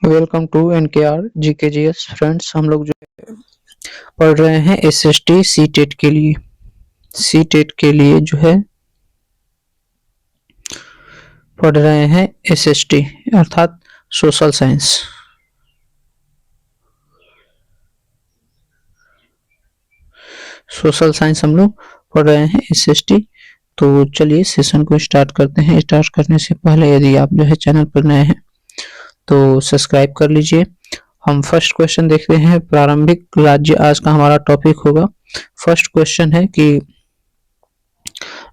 Welcome to NKR GKGS friends. हम लोग जो पढ़ रहे हैं एसएसटी सीटेट के लिए। सीटेट के लिए जो है पढ़ रहे हैं एसएसटी अर्थात सोशल साइंस। सोशल साइंस हम लोग पढ़ रहे हैं एसएसटी। तो चलिए सेशन को स्टार्ट करते हैं। स्टार्ट करने से पहले यदि आप जो है चैनल पर नए हैं तो सब्सक्राइब कर लीजिए। हम फर्स्ट क्वेश्चन देखते हैं। प्रारंभिक राज्य आज का हमारा टॉपिक होगा। फर्स्ट क्वेश्चन है कि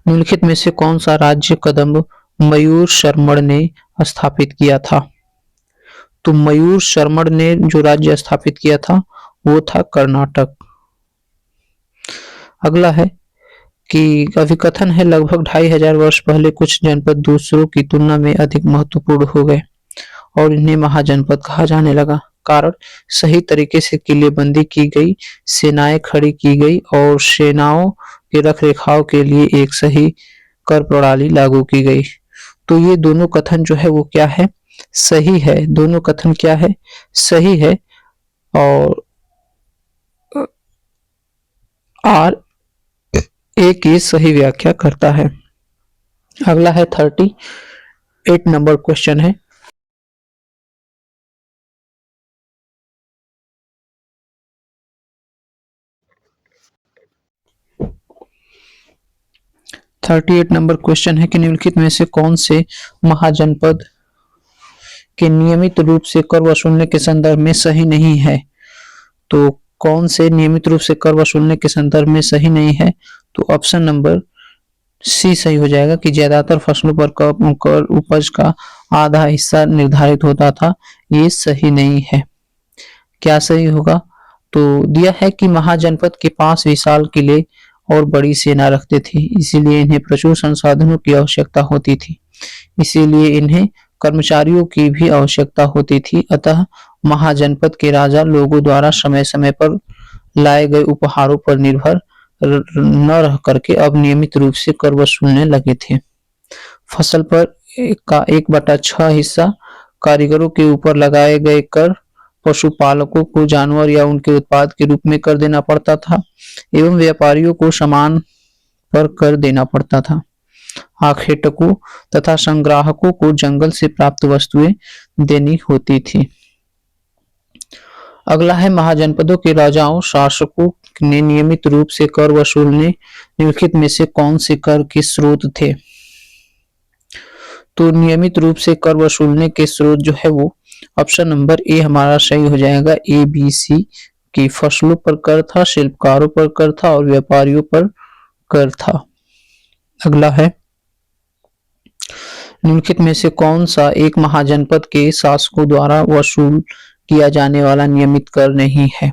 निम्नलिखित में से कौन सा राज्य कदम्ब मयूर शर्मण ने स्थापित किया था। तो मयूर शर्मण ने जो राज्य स्थापित किया था वो था कर्नाटक। अगला है कि अभिकथन है लगभग 2500 वर्ष पहले कुछ जनपद दूसरों की तुलना में अधिक महत्वपूर्ण हो गए और इन्हें महाजनपद कहा जाने लगा। कारण सही तरीके से किलेबंदी की गई, सेनाएं खड़ी की गई और सेनाओं के रखरखाव के लिए एक सही कर प्रणाली लागू की गई। तो ये दोनों कथन जो है वो क्या है, सही है। दोनों कथन क्या है, सही है। और आर ए की सही व्याख्या करता है। अगला है 38 नंबर क्वेश्चन है। नंबर क्वेश्चन है कि निम्नलिखित में से कौन से महाजनपद के नियमित रूप से कर वसूलने के संदर्भ में सही नहीं है। तो कौन से नियमित रूप से कर वसूलने के संदर्भ में सही नहीं है। तो ऑप्शन नंबर सी सही हो जाएगा कि ज्यादातर फसलों पर कर उपज का आधा हिस्सा निर्धारित होता था। ये सही नहीं है। क्या सही होगा। तो दिया है कि महाजनपद के पास विशाल किले और बड़ी सेना रखते थे, इसीलिए इन्हें प्रचुर संसाधनों की आवश्यकता होती थी। इसीलिए इन्हें कर्मचारियों की भी आवश्यकता होती थी। अतः महाजनपद के राजा लोगों द्वारा समय समय पर लाए गए उपहारों पर निर्भर न रह करके अब नियमित रूप से कर वसूलने लगे थे। फसल पर का 1/6 हिस्सा कारीगरों के ऊपर लगाए गए कर पशुपालकों को जानवर या उनके उत्पाद के रूप में कर देना पड़ता था एवं व्यापारियों को सामान पर कर देना पड़ता था। आखेटकों तथा संग्राहकों को जंगल से प्राप्त वस्तुएं देनी होती थी। अगला है महाजनपदों के राजाओं शासकों ने नियमित रूप से कर वसूलने निम्नलिखित में से कौन से कर के स्रोत थे। तो नियमित रूप से कर वसूलने के स्रोत जो है वो ऑप्शन नंबर ए हमारा सही हो जाएगा। ए बी सी की फसलों पर कर था, शिल्पकारों पर कर था और व्यापारियों पर कर था। अगला है निम्नलिखित में से कौन सा एक महाजनपद के शासकों द्वारा वसूल किया जाने वाला नियमित कर नहीं है।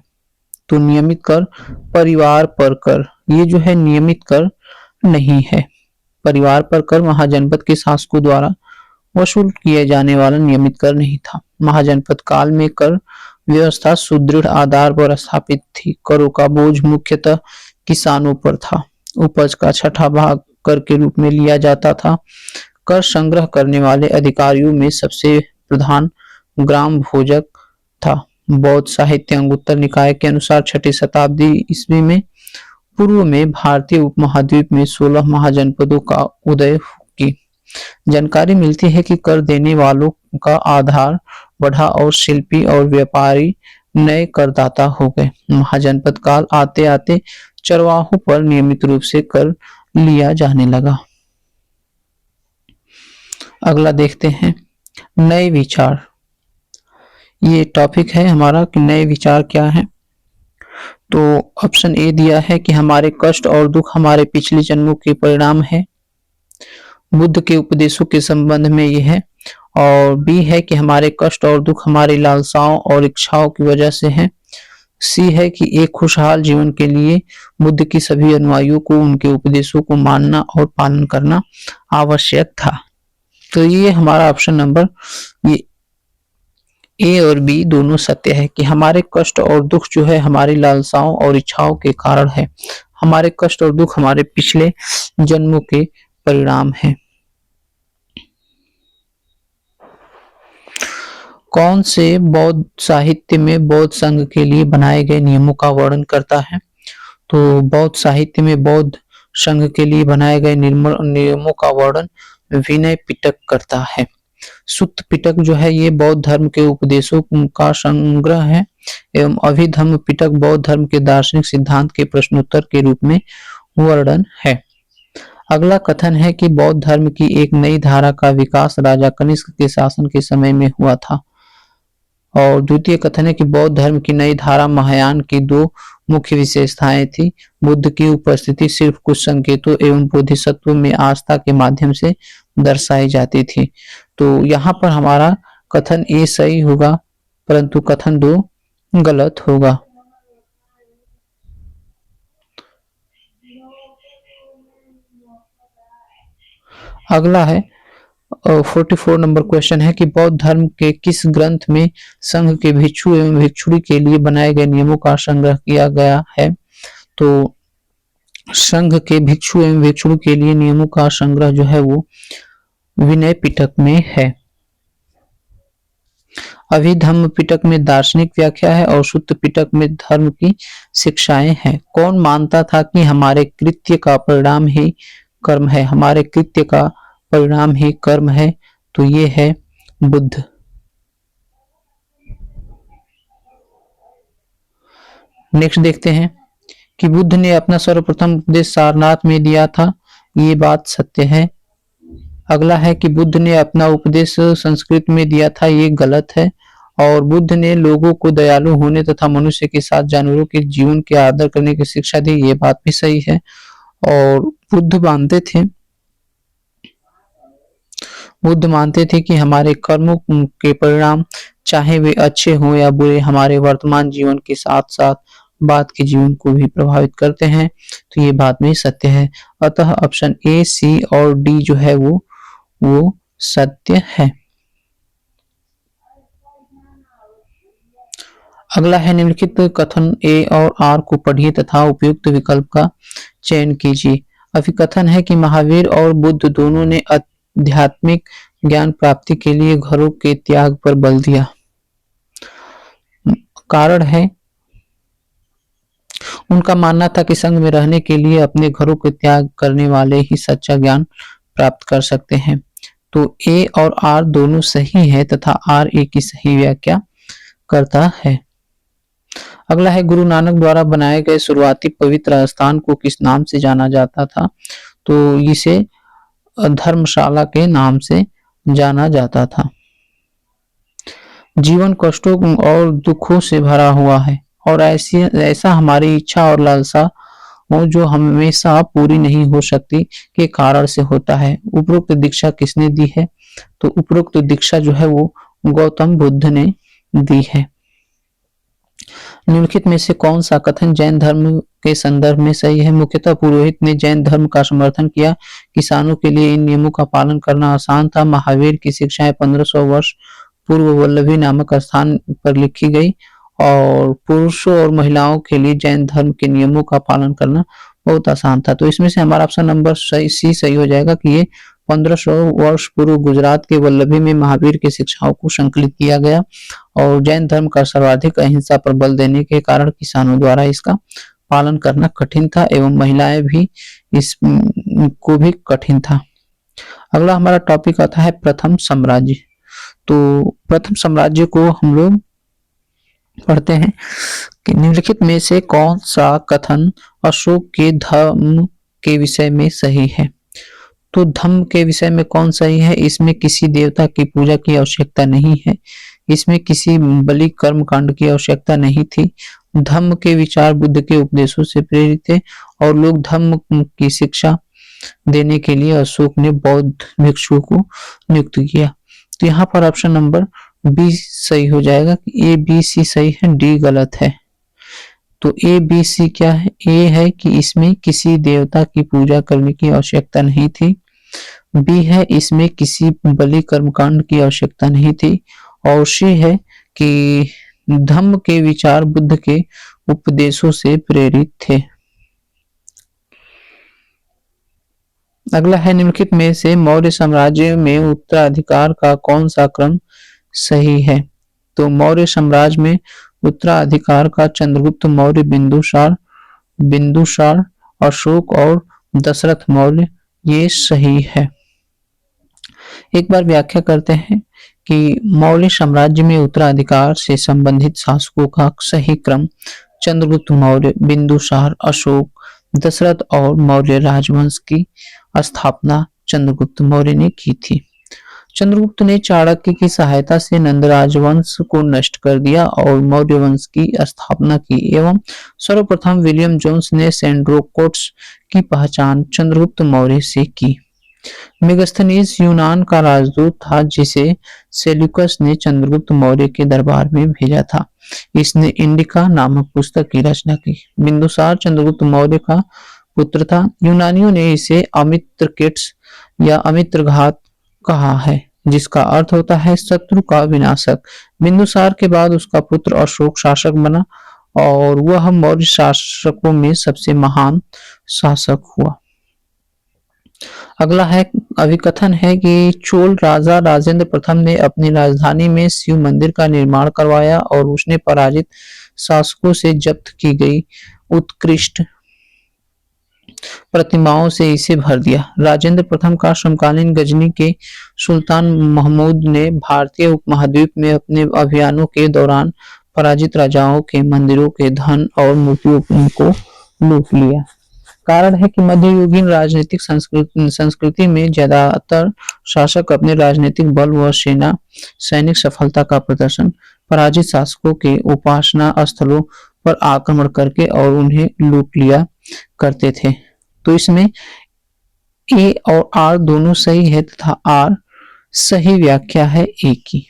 तो नियमित कर परिवार पर कर, ये जो है नियमित कर नहीं है। परिवार पर कर महाजनपद के शासकों द्वारा वसूल किए जाने वाला नियमित कर नहीं था। महाजनपद काल में कर व्यवस्था सुदृढ़ आधार पर स्थापित थी। करों का बोझ मुख्यतः किसानों पर था। उपज का 6ठा भाग कर के रूप में लिया जाता था। कर संग्रह करने वाले अधिकारियों में सबसे प्रधान ग्राम भोजक था। बौद्ध साहित्य अंगुत्तर निकाय के अनुसार 6ठी शताब्दी ईस्वी में पूर्व में भारतीय उपमहाद्वीप में 16 महाजनपदों का उदय की जानकारी मिलती है कि कर देने वालों का आधार बढ़ा और शिल्पी और व्यापारी नए करदाता हो गए। महाजनपद काल आते आते चरवाहों पर नियमित रूप से कर लिया जाने लगा। अगला देखते हैं नए विचार। ये टॉपिक है हमारा कि नए विचार क्या है। तो ऑप्शन ए दिया है कि हमारे कष्ट और दुख हमारे पिछले जन्मों के परिणाम है। बुद्ध के उपदेशों के संबंध में ये है। और बी है कि हमारे कष्ट और दुख हमारी लालसाओं और इच्छाओं की वजह से है। सी है कि एक खुशहाल जीवन के लिए बुद्ध की सभी अनुयायियों को उनके उपदेशों को मानना और पालन करना आवश्यक था। तो ये हमारा ऑप्शन नंबर ये ए और बी दोनों सत्य है कि हमारे कष्ट और दुख जो है हमारी लालसाओं और इच्छाओं के कारण है। हमारे कष्ट और दुख हमारे पिछले जन्मों के परिणाम है। कौन से बौद्ध साहित्य में बौद्ध संघ के लिए बनाए गए नियमों का वर्णन करता है? तो बौद्ध साहित्य में बौद्ध संघ के लिए बनाए गए नियमों का वर्णन विनय पिटक करता है। सुत्त पिटक जो है ये बौद्ध धर्म के उपदेशों का संग्रह है एवं अभिधम्म पिटक बौद्ध धर्म के दार्शनिक सिद्धांत के प्रश्नोत्तर के रूप में वर्णन है। अगला कथन है कि बौद्ध धर्म की एक नई धारा का विकास राजा कनिष्क के शासन के समय में हुआ था। और द्वितीय कथन है कि बौद्ध धर्म की नई धारा महायान की दो मुख्य विशेषताएं थी। बुद्ध की उपस्थिति सिर्फ कुछ संकेतों एवं बोधिसत्वों में आस्था के माध्यम से दर्शाई जाती थी। तो यहाँ पर हमारा कथन ए सही होगा, परंतु कथन 2 गलत होगा। अगला है 44 नंबर क्वेश्चन है कि बौद्ध धर्म के किस ग्रंथ में संघ के भिक्षु एवं भिक्षुणी के लिए बनाए गए नियमों का संग्रह किया गया है? तो संघ के भिक्षु एवं भिक्षुणी के लिए नियमों का संग्रह जो है वो विनय पिटक में है। अभिधम्म पिटक में दार्शनिक व्याख्या है और सुत्त पिटक में धर्म की शिक्षाएं हैं। कौन मानता था कि हमारे कृत्य का परिणाम ही कर्म है? हमारे कृत्य का परिणाम ही कर्म है, तो ये है बुद्ध। नेक्स्ट देखते हैं कि बुद्ध ने अपना सर्वप्रथम उपदेश सारनाथ में दिया था, ये बात सत्य है। अगला है कि बुद्ध ने अपना उपदेश संस्कृत में दिया था, ये गलत है। और बुद्ध ने लोगों को दयालु होने तथा मनुष्य के साथ जानवरों के जीवन के आदर करने की शिक्षा दी, ये बात भी सही है। और बुद्ध मानते थे कि हमारे कर्मों के परिणाम चाहे वे अच्छे हों या बुरे हमारे वर्तमान जीवन के साथ साथ बाद के जीवन को भी प्रभावित करते हैं, तो ये बात में सत्य है। अतः ऑप्शन ए, सी और डी जो है वो सत्य है। अगला है निम्नलिखित कथन ए और आर को पढ़िए तथा उपयुक्त विकल्प का चयन कीजिए। अभिकथन है कि महावीर और बुद्ध दोनों ने आध्यात्मिक ज्ञान प्राप्ति के लिए घरों के त्याग पर बल दिया। कारण है उनका मानना था कि संघ में रहने के लिए अपने घरों के त्याग करने वाले ही सच्चा ज्ञान प्राप्त कर सकते हैं। तो ए और आर दोनों सही है तथा आर ए की सही व्याख्या करता है। अगला है गुरु नानक द्वारा बनाए गए शुरुआती पवित्र स्थान को किस नाम से जाना जाता था? तो इसे धर्मशाला के नाम से जाना जाता था। जीवन कष्टों और दुखों से भरा हुआ है और ऐसा हमारी इच्छा और लालसा हो जो हमेशा पूरी नहीं हो सकती के कारण से होता है। उपरोक्त दीक्षा किसने दी है? तो उपरोक्त दीक्षा जो है वो गौतम बुद्ध ने दी है। निम्नलिखित में से कौन सा कथन जैन धर्म के संदर्भ में सही है? मुख्यतः पुरोहित ने जैन धर्म का समर्थन किया। किसानों के लिए इन नियमों का पालन करना आसान था। महावीर की शिक्षाएं 1500 वर्ष पूर्व वल्लभी नामक स्थान पर लिखी गई और पुरुषों और महिलाओं के लिए जैन धर्म के नियमों का पालन करना बहुत आसान था। तो इसमें से हमारा ऑप्शन नंबर सी सही हो जाएगा कि ये 1500 वर्ष पूर्व गुजरात के वल्लभी में महावीर की शिक्षाओं को संकलित किया गया और जैन धर्म का सर्वाधिक अहिंसा पर बल देने के कारण किसानों द्वारा इसका पालन करना कठिन था एवं महिलाएं भी इसको भी कठिन था। अगला हमारा टॉपिक आता है प्रथम साम्राज्य। तो प्रथम साम्राज्य को हम लोग पढ़ते हैं कि निम्नलिखित में से कौन सा कथन अशोक के धम्म के विषय में सही है? तो धम्म के विषय में कौन सही है? इसमें किसी देवता की पूजा की आवश्यकता नहीं है, इसमें किसी बलि कर्म कांड की आवश्यकता नहीं थी। धम्म के विचार बुद्ध के उपदेशों से प्रेरित थे और लोग धम्म की शिक्षा देने के लिए अशोक ने बौद्ध भिक्षुओं को नियुक्त किया। तो यहाँ पर ऑप्शन नंबर बी सही हो जाएगा। ए बी सी सही है, डी गलत है। तो ए बी सी क्या है? ए है कि इसमें किसी देवता की पूजा करने की आवश्यकता नहीं थी। बी है इसमें किसी बलि कर्मकांड की आवश्यकता नहीं थी और सी है कि धम्म के विचार बुद्ध के उपदेशों से प्रेरित थे। अगला है निम्नलिखित में से मौर्य साम्राज्य में उत्तराधिकार का कौन सा क्रम सही है? तो मौर्य साम्राज्य में उत्तराधिकार का चंद्रगुप्त मौर्य, बिंदुसार, अशोक और दशरथ मौर्य, ये सही है। एक बार व्याख्या करते हैं कि मौर्य साम्राज्य में उत्तराधिकार से संबंधित शासकों का सही क्रम चंद्रगुप्त मौर्य, बिंदुसार, अशोक, दशरथ और मौर्य राजवंश की स्थापना चंद्रगुप्त मौर्य ने की थी। चंद्रगुप्त ने चाणक्य की सहायता से नंद राजवंश को नष्ट कर दिया और मौर्य वंश की स्थापना की एवं सर्वप्रथम विलियम जोन्स ने सेंड्रोकोट्स की पहचान चंद्रगुप्त मौर्य से की। मेगास्थनीज यूनान का राजदूत था जिसे सेल्यूकस ने चंद्रगुप्त मौर्य के दरबार में भेजा था। इसने इंडिका नामक पुस्तक की रचना की। बिंदुसार चंद्रगुप्त मौर्य का पुत्र था। यूनानियों ने इसे अमित्रकेट्स या अमित्रघात कहा है, जिसका अर्थ होता है शत्रु का विनाशक। बिंदुसार के बाद उसका पुत्र अशोक शासक बना और वह मौर्य शासकों में सबसे महान शासक हुआ। अगला है अभिकथन है कि चोल राजा राजेंद्र प्रथम ने अपनी राजधानी में शिव मंदिर का निर्माण करवाया और उसने पराजित शासकों से जब्त की गई उत्कृष्ट प्रतिमाओं से इसे भर दिया। राजेंद्र प्रथम का समकालीन गजनी के सुल्तान महमूद ने भारतीय उपमहाद्वीप में अपने अभियानों के दौरान पराजित राजाओं के मंदिरों के धन और मूर्तियों को लूट लिया। कारण है कि मध्ययुगीन राजनीतिक संस्कृति में ज्यादातर शासक अपने राजनीतिक बल व सैनिक सफलता का प्रदर्शन पराजित शासकों के उपासना स्थलों पर आक्रमण करके और उन्हें लूट लिया करते थे। तो इसमें ए और आर दोनों सही है तथा आर सही व्याख्या है ए की।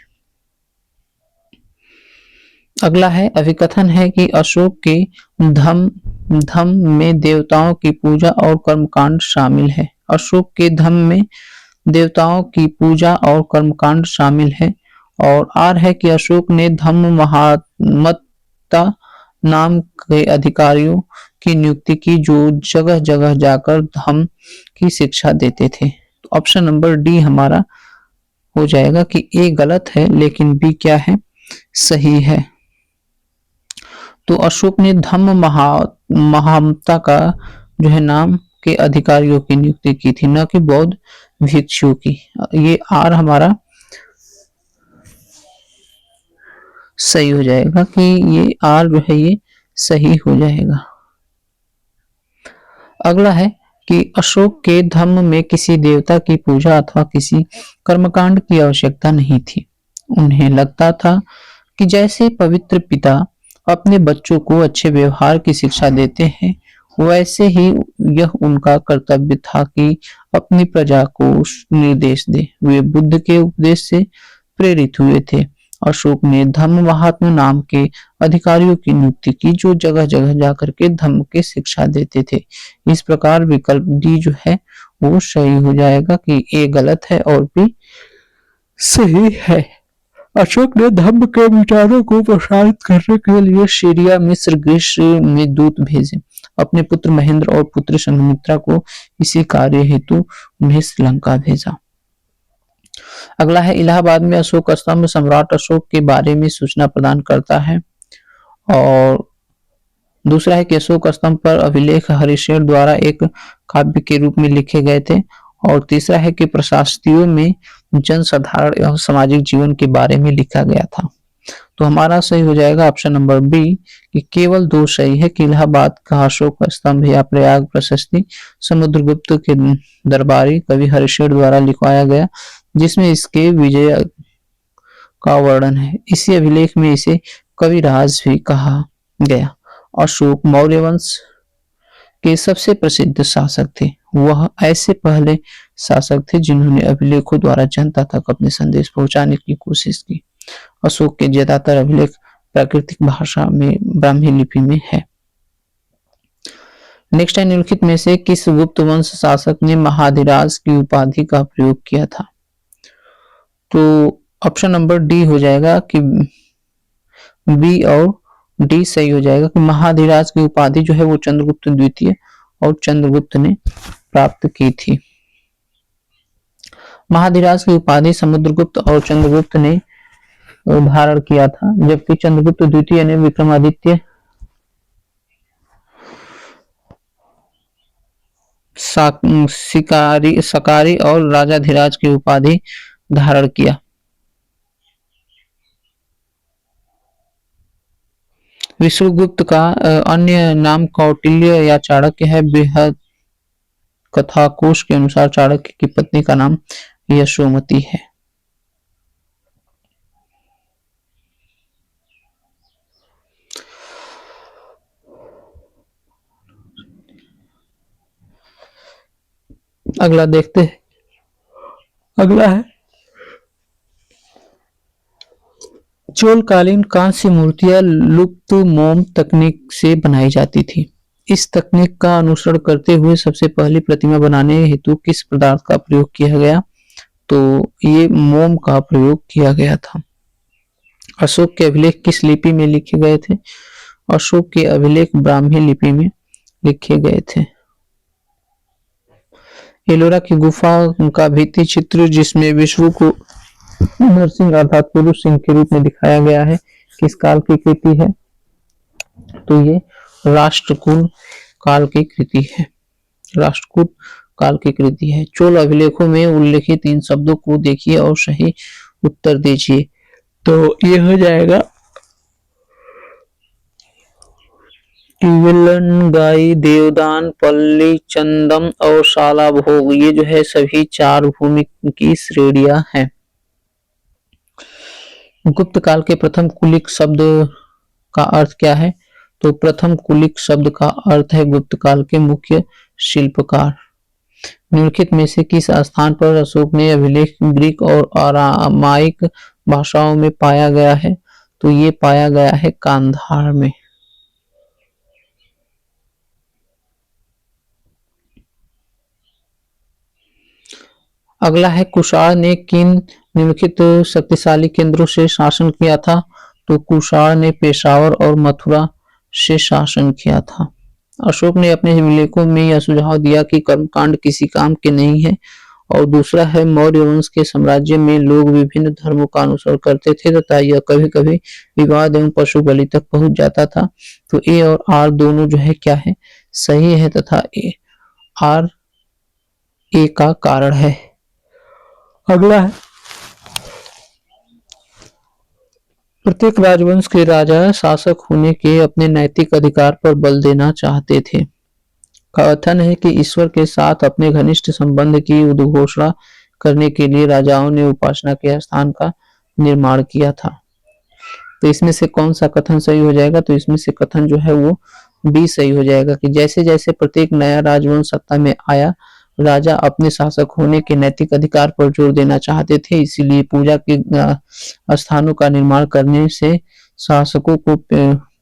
अगला है अभिकथन है कि अशोक के धम में देवताओं की पूजा और कर्मकांड शामिल है। अशोक के धम में देवताओं की पूजा और कर्मकांड शामिल है। और आर है कि अशोक ने धम्म महात्मता नाम के अधिकारियों की नियुक्ति की जो जगह जगह जाकर धम्म की शिक्षा देते थे। तो ऑप्शन नंबर डी हमारा हो जाएगा कि ए गलत है लेकिन बी क्या है, सही है। तो अशोक ने धम्म महामता का जो है नाम के अधिकारियों की नियुक्ति की थी, न कि बौद्ध भिक्षुओं की। ये आर हमारा सही हो जाएगा कि ये आर जो है ये सही हो जाएगा। अगला है कि अशोक के धम्म में किसी देवता की पूजा अथवा किसी कर्मकांड की आवश्यकता नहीं थी। उन्हें लगता था कि जैसे पवित्र पिता अपने बच्चों को अच्छे व्यवहार की शिक्षा देते हैं, वैसे ही यह उनका कर्तव्य था कि अपनी प्रजा को निर्देश दे। वे बुद्ध के उपदेश से प्रेरित हुए थे। अशोक ने धम्म महात्मा नाम के अधिकारियों की नियुक्ति की जो जगह जगह जाकर के धम्म की शिक्षा देते थे। इस प्रकार विकल्प डी जो है वो सही हो जाएगा कि ए गलत है और बी सही है। अशोक ने धम्म के विचारों को प्रसारित करने के लिए सीरिया, मिस्र, ग्रीस में दूत भेजे। अपने पुत्र महेंद्र और पुत्र संघमित्रा को इसी कार्य हेतु उन्हें श्रीलंका भेजा। अगला है इलाहाबाद में अशोक स्तंभ सम्राट अशोक के बारे में सूचना प्रदान करता है। और दूसरा है कि अशोक स्तंभ पर अभिलेख हरिशेर द्वारा एक काव्य के रूप में लिखे गए थे। और तीसरा है कि प्रशास्त्रियों में जनसाधारण एवं सामाजिक जीवन के बारे में लिखा गया था। तो हमारा सही हो जाएगा ऑप्शन नंबर बी कि केवल दो सही है कि इलाहाबाद का अशोक स्तंभ या प्रयाग प्रशस्ति समुद्रगुप्त के दरबारी कवि हरिशेर द्वारा लिखवाया गया, जिसमें इसके विजय का वर्णन है। इसी अभिलेख में इसे कविराज भी कहा गया। अशोक मौर्य वंश के सबसे प्रसिद्ध शासक थे। वह ऐसे पहले शासक थे जिन्होंने अभिलेखों द्वारा जनता तक अपने संदेश पहुंचाने की कोशिश की। अशोक के ज्यादातर अभिलेख प्राकृतिक भाषा में ब्राह्मी लिपि में है। नेक्स्ट है निम्नलिखित में से किस गुप्त वंश शासक ने महाधिराज की उपाधि का प्रयोग किया था। तो ऑप्शन नंबर डी हो जाएगा कि बी और डी सही हो जाएगा कि महाधिराज की उपाधि जो है वो चंद्रगुप्त द्वितीय और चंद्रगुप्त ने प्राप्त की थी। महाधिराज की उपाधि समुद्रगुप्त और चंद्रगुप्त ने धारण किया था, जबकि चंद्रगुप्त द्वितीय ने विक्रमादित्य सकारी और राजाधिराज की उपाधि धारण किया। विष्णुगुप्त का अन्य नाम कौटिल्य या चाणक्य है। बृहद कथाकोश के अनुसार चाणक्य की पत्नी का नाम यशोमती है। अगला देखते हैं। अगला है चोलकालीन कांस्य मूर्तियां लुप्त मोम तकनीक से बनाई जाती थी। इस तकनीक का अनुसरण करते हुए सबसे पहली प्रतिमा बनाने हेतु किस पदार्थ का प्रयोग किया गया? तो ये मोम का प्रयोग किया गया था। अशोक के अभिलेख किस लिपि में लिखे गए थे? अशोक के अभिलेख ब्राह्मी लिपि में लिखे गए थे। एलोरा की गुफा का भित्ति चित्र जिसमें विष्णु को नरसिंह अर्थात पुरुष सिंह के रूप में दिखाया गया है, किस काल की कृति है? तो ये राष्ट्रकूट काल की कृति है। राष्ट्रकूट काल की कृति है। चोल अभिलेखों में उल्लेखित इन शब्दों को देखिए और सही उत्तर दीजिए। तो ये हो जाएगा गाई, देवदान, पल्ली, चंदम और शाला भोग। ये जो है सभी चार भूमि की श्रेणियां हैं। गुप्त काल के प्रथम कुलिक शब्द का अर्थ क्या है? तो प्रथम कुलिक शब्द का अर्थ है गुप्त काल के मुख्य शिल्पकार। निम्नलिखित में से किस स्थान पर अशोक ने अभिलेख ग्रीक और अरामाइक भाषाओं में पाया गया है? तो ये पाया गया है कांधार में। अगला है कुषाण ने किन निम्नलिखित शक्तिशाली केंद्रों से शासन किया था? तो कुषाण ने पेशावर और मथुरा से शासन किया था। अशोक ने अपने अभिलेखों में यह सुझाव दिया कि कर्मकांड किसी काम के नहीं है। और दूसरा है मौर्य वंश के साम्राज्य में लोग विभिन्न धर्मों का अनुसरण करते थे तथा यह कभी कभी विवाद एवं पशु बलि तक पहुंच जाता था। तो ए और आर दोनों जो है क्या है? सही है तथा ए आर ए का कारण है। अगला है प्रत्येक राजवंश के राजा शासक होने के अपने नैतिक अधिकार पर बल देना चाहते थे। कथन है कि ईश्वर के साथ अपने घनिष्ठ संबंध की उद्घोषणा करने के लिए राजाओं ने उपासना के स्थान का निर्माण किया था। तो इसमें से कौन सा कथन सही हो जाएगा? तो इसमें से कथन जो है वो बी सही हो जाएगा कि जैसे जैसे प्रत्येक नया राजवंश सत्ता में आया, राजा अपने शासक होने के नैतिक अधिकार पर जोर देना चाहते थे, इसीलिए पूजा के स्थानों का निर्माण करने से शासकों को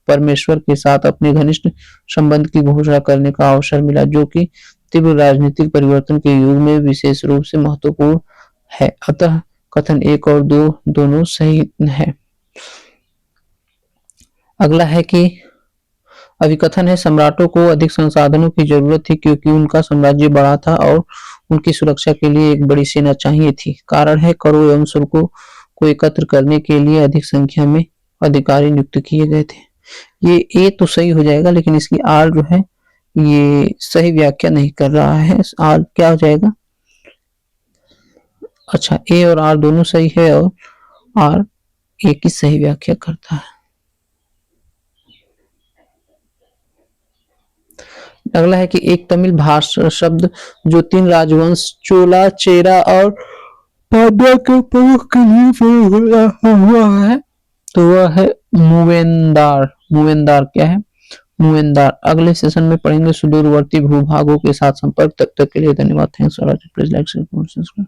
परमेश्वर के साथ अपने घनिष्ठ संबंध की घोषणा करने का अवसर मिला, जो कि तीव्र राजनीतिक परिवर्तन के युग में विशेष रूप से महत्वपूर्ण है। अतः कथन एक और दो दोनों सही है। अगला है कि अभिकथन है सम्राटों को अधिक संसाधनों की जरूरत थी क्योंकि उनका साम्राज्य बड़ा था और उनकी सुरक्षा के लिए एक बड़ी सेना चाहिए थी। कारण है करों एवं शुल्कों को एकत्र करने के लिए अधिक संख्या में अधिकारी नियुक्त किए गए थे। ये ए तो सही हो जाएगा, लेकिन इसकी आर जो है ये सही व्याख्या नहीं कर रहा है। आर क्या हो जाएगा? अच्छा, ए और आर दोनों सही है और आर ए की सही व्याख्या करता है। अगला है कि एक तमिल भाषा शब्द जो तीन राजवंश चोला, चेरा और पांड्या के प्रमुख के लिए प्रयोग हुआ है, तो वह है मूवेंदार। मूवेंदार क्या है? मूवेंदार। अगले सेशन में पढ़ेंगे सुदूरवर्ती भूभागों के साथ संपर्क। तब तक के लिए धन्यवाद। Thanks for watching. Please like, share, subscribe.